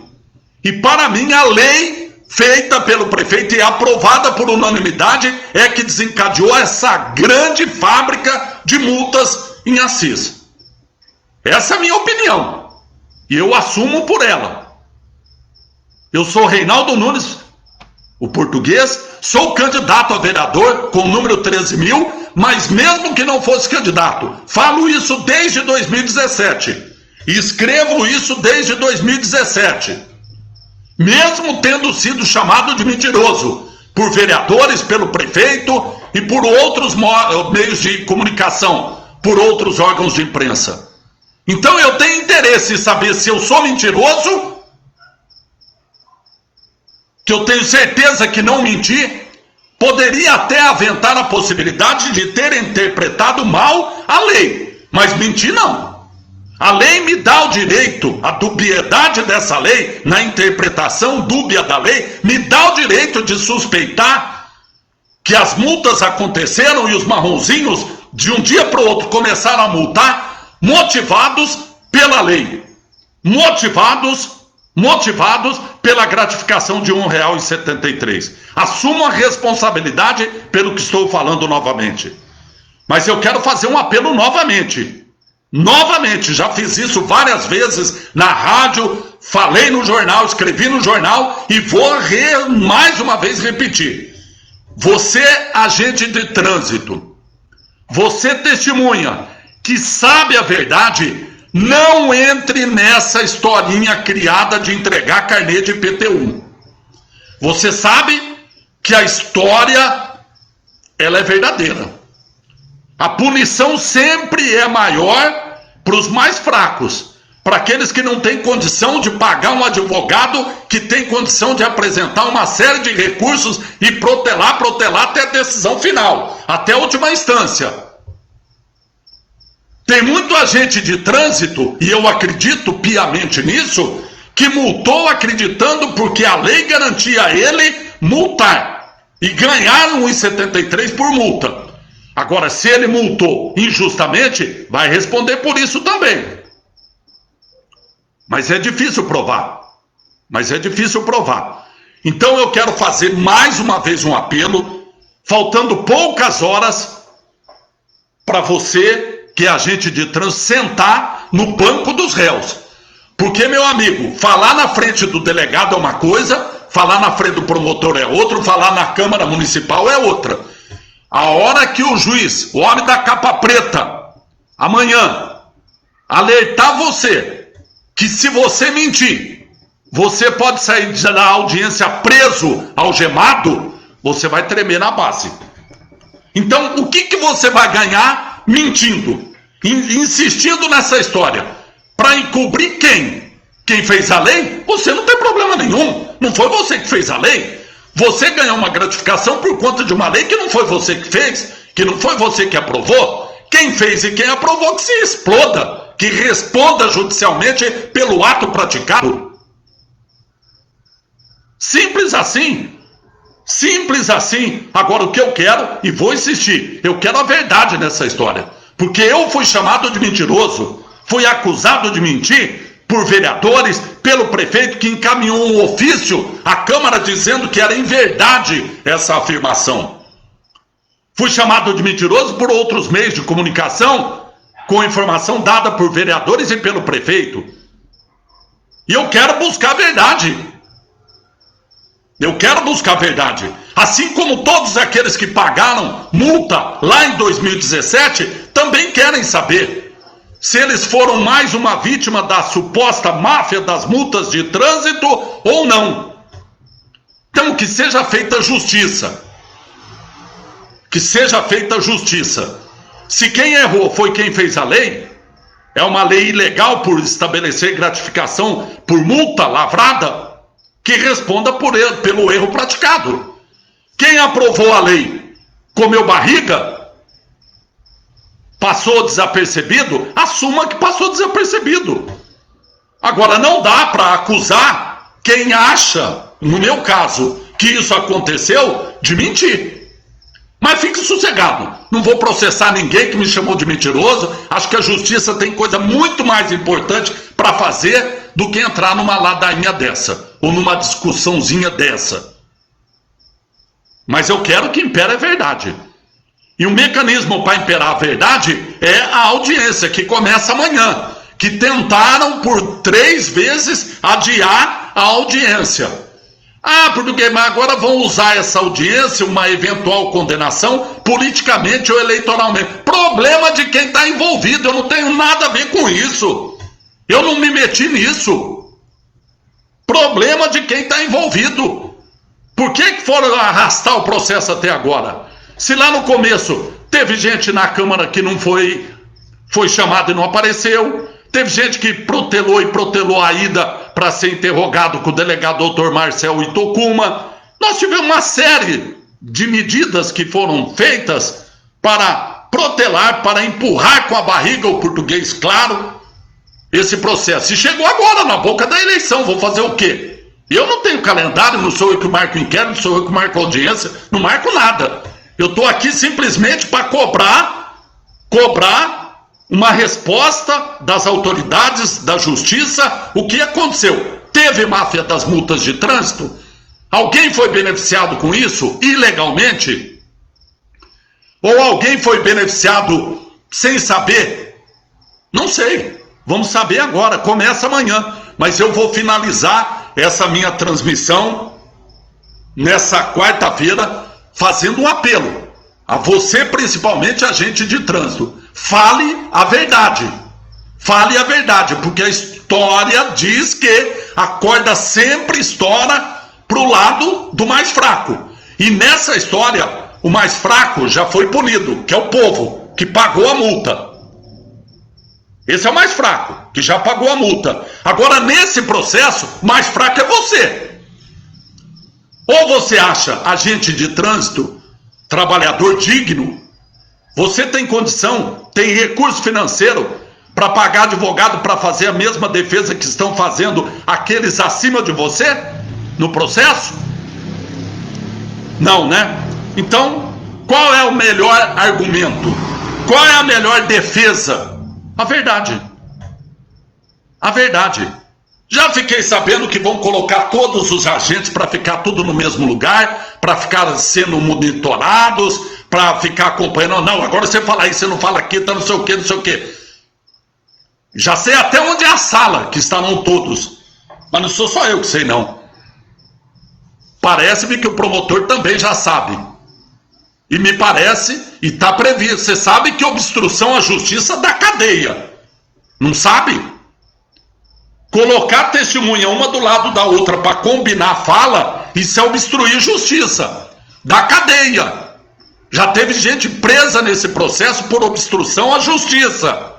E para mim a lei feita pelo prefeito e aprovada por unanimidade é que desencadeou essa grande fábrica de multas em Assis. Essa é a minha opinião. E eu assumo por ela. Eu sou Reinaldo Nunes, o português, sou candidato a vereador com o número 13.000, mas mesmo que não fosse candidato, falo isso desde 2017. E escrevo isso desde 2017. Mesmo tendo sido chamado de mentiroso por vereadores, pelo prefeito e por outros meios de comunicação, por outros órgãos de imprensa. Então eu tenho interesse em saber se eu sou mentiroso, que eu tenho certeza que não menti, poderia até aventar a possibilidade de ter interpretado mal a lei, mas mentir não. A lei me dá o direito, a dubiedade dessa lei, na interpretação dúbia da lei, me dá o direito de suspeitar que as multas aconteceram e os marronzinhos, de um dia para o outro, começaram a multar, motivados pela lei, motivados pela gratificação de R$1,73. Assumo a responsabilidade pelo que estou falando novamente. Mas eu quero fazer um apelo novamente. Novamente, já fiz isso várias vezes na rádio, falei no jornal, escrevi no jornal e vou mais uma vez repetir. Você, agente de trânsito, você, testemunha, que sabe a verdade, não entre nessa historinha criada de entregar carnê de IPTU. Você sabe que a história, ela é verdadeira. A punição sempre é maior para os mais fracos, para aqueles que não têm condição de pagar um advogado, que tem condição de apresentar uma série de recursos e protelar até a decisão final, até a última instância. Tem muito agente de trânsito, e eu acredito piamente nisso, que multou acreditando porque a lei garantia a ele multar e ganhar 1,73 por multa. Agora, se ele multou injustamente, vai responder por isso também. Mas é difícil provar. Então eu quero fazer mais uma vez um apelo, faltando poucas horas, para você, que é agente de trânsito, sentar no banco dos réus. Porque, meu amigo, falar na frente do delegado é uma coisa, falar na frente do promotor é outra, falar na Câmara Municipal é outra. A hora que o juiz, o homem da capa preta, amanhã, alertar você que se você mentir, você pode sair da audiência preso, algemado, você vai tremer na base. Então, o que você vai ganhar mentindo, insistindo nessa história? Para encobrir quem? Quem fez a lei? Você não tem problema nenhum. Não foi você que fez a lei. Você ganhou uma gratificação por conta de uma lei que não foi você que fez, que não foi você que aprovou. Quem fez e quem aprovou que se exploda, que responda judicialmente pelo ato praticado. Simples assim. Simples assim. Agora o que eu quero, e vou insistir, eu quero a verdade nessa história. Porque eu fui chamado de mentiroso, fui acusado de mentir por vereadores, pelo prefeito que encaminhou um ofício à Câmara dizendo que era inverdade essa afirmação. Fui chamado de mentiroso por outros meios de comunicação, com informação dada por vereadores e pelo prefeito. E eu quero buscar a verdade. Eu quero buscar a verdade. Assim como todos aqueles que pagaram multa lá em 2017 também querem saber se eles foram mais uma vítima da suposta máfia das multas de trânsito ou não. Então, que seja feita justiça. Que seja feita justiça. Se quem errou foi quem fez a lei, é uma lei ilegal por estabelecer gratificação por multa lavrada, que responda pelo erro praticado. Quem aprovou a lei comeu barriga, passou desapercebido, assuma que passou desapercebido. Agora, não dá para acusar quem acha, no meu caso, que isso aconteceu, de mentir. Mas fique sossegado, não vou processar ninguém que me chamou de mentiroso. Acho que a justiça tem coisa muito mais importante para fazer do que entrar numa ladainha dessa, ou numa discussãozinha dessa. Mas eu quero que impere a verdade. E o mecanismo para imperar a verdade é a audiência, que começa amanhã. Que tentaram por 3 vezes adiar a audiência. Porque agora vão usar essa audiência, uma eventual condenação, politicamente ou eleitoralmente. Problema de quem está envolvido, eu não tenho nada a ver com isso. Eu não me meti nisso. Problema de quem está envolvido. Por que foram arrastar o processo até agora? Se lá no começo teve gente na Câmara que não foi chamado e não apareceu, teve gente que protelou a ida para ser interrogado com o delegado doutor Marcel Itocuma. Nós tivemos uma série de medidas que foram feitas para protelar, para empurrar com a barriga, o português claro, esse processo. E chegou agora, na boca da eleição, vou fazer o quê? Eu não tenho calendário, não sou eu que marco inquérito, não sou eu que marco audiência, não marco nada. Eu estou aqui simplesmente para cobrar uma resposta das autoridades da justiça. O que aconteceu? Teve máfia das multas de trânsito? Alguém foi beneficiado com isso ilegalmente? Ou alguém foi beneficiado sem saber? Não sei. Vamos saber agora. Começa amanhã. Mas eu vou finalizar essa minha transmissão nessa quarta-feira fazendo um apelo a você, principalmente agente de trânsito. Fale a verdade. Fale a verdade, porque a história diz que a corda sempre estoura para o lado do mais fraco. E nessa história, o mais fraco já foi punido, que é o povo, que pagou a multa. Esse é o mais fraco, que já pagou a multa. Agora, nesse processo, o mais fraco é você. Ou você acha agente de trânsito, trabalhador digno, você tem condição, tem recurso financeiro para pagar advogado para fazer a mesma defesa que estão fazendo aqueles acima de você no processo? Não, né? Então, qual é o melhor argumento? Qual é a melhor defesa? A verdade. A verdade. Já fiquei sabendo que vão colocar todos os agentes para ficar tudo no mesmo lugar, para ficar sendo monitorados, para ficar acompanhando. Não, agora você fala isso, você não fala aqui, tá não sei o que, não sei o que. Já sei até onde é a sala que estarão todos. Mas não sou só eu que sei, não. Parece-me que o promotor também já sabe. E me parece, e está previsto. Você sabe que obstrução à justiça dá cadeia. Não sabe? Colocar testemunha uma do lado da outra para combinar a fala, isso é obstruir justiça. Dá cadeia. Já teve gente presa nesse processo por obstrução à justiça.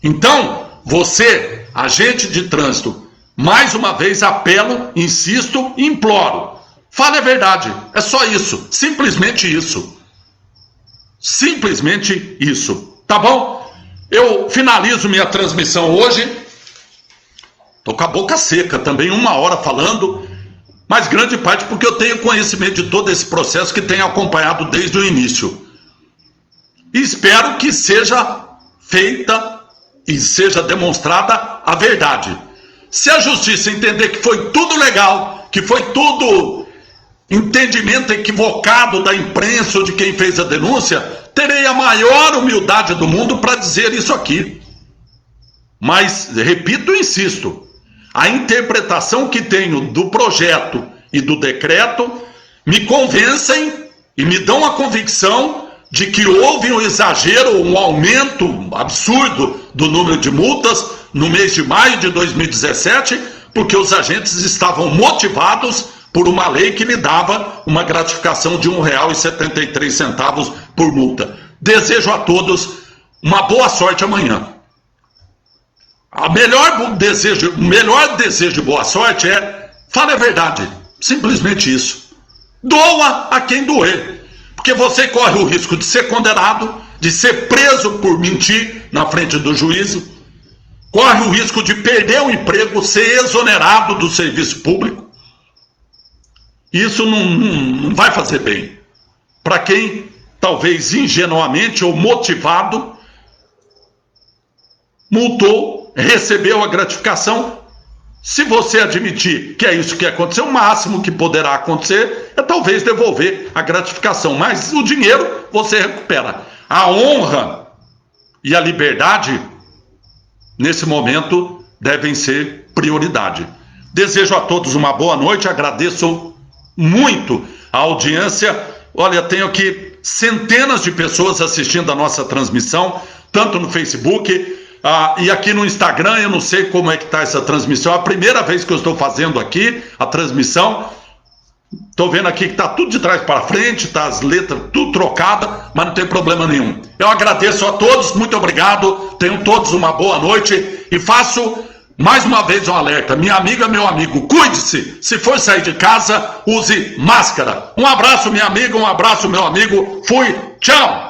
Então, você, agente de trânsito, mais uma vez apelo, insisto e imploro. Fale a verdade. É só isso. Simplesmente isso. Simplesmente isso. Tá bom? Eu finalizo minha transmissão hoje. Tô com a boca seca também, 1 hora falando. Mas grande parte porque eu tenho conhecimento de todo esse processo que tenho acompanhado desde o início. E espero que seja feita e seja demonstrada a verdade. Se a justiça entender que foi tudo legal, que foi tudo entendimento equivocado da imprensa ou de quem fez a denúncia, terei a maior humildade do mundo para dizer isso aqui. Mas, repito e insisto, a interpretação que tenho do projeto e do decreto me convencem e me dão a convicção de que houve um exagero, um aumento absurdo do número de multas no mês de maio de 2017, porque os agentes estavam motivados por uma lei que lhe dava uma gratificação de R$ 1,73 por multa. Desejo a todos uma boa sorte amanhã. O melhor desejo de boa sorte é fale a verdade, simplesmente isso. Doa a quem doer, porque você corre o risco de ser condenado, de ser preso por mentir na frente do juízo, corre o risco de perder o emprego, ser exonerado do serviço público. Isso não vai fazer bem. Para quem, talvez ingenuamente ou motivado, multou, recebeu a gratificação. Se você admitir que é isso que aconteceu, o máximo que poderá acontecer é talvez devolver a gratificação. Mas o dinheiro você recupera. A honra e a liberdade, nesse momento, devem ser prioridade. Desejo a todos uma boa noite, agradeço muito a audiência. Olha, tenho aqui centenas de pessoas assistindo a nossa transmissão, tanto no Facebook e aqui no Instagram. Eu não sei como é que está essa transmissão, é a primeira vez que eu estou fazendo aqui a transmissão. Estou vendo aqui que está tudo de trás para frente, está as letras tudo trocada, mas não tem problema nenhum. Eu agradeço a todos, muito obrigado, tenham todos uma boa noite e faço mais uma vez um alerta. Minha amiga, meu amigo, cuide-se. Se for sair de casa, use máscara. Um abraço, minha amiga, um abraço, meu amigo. Fui, tchau!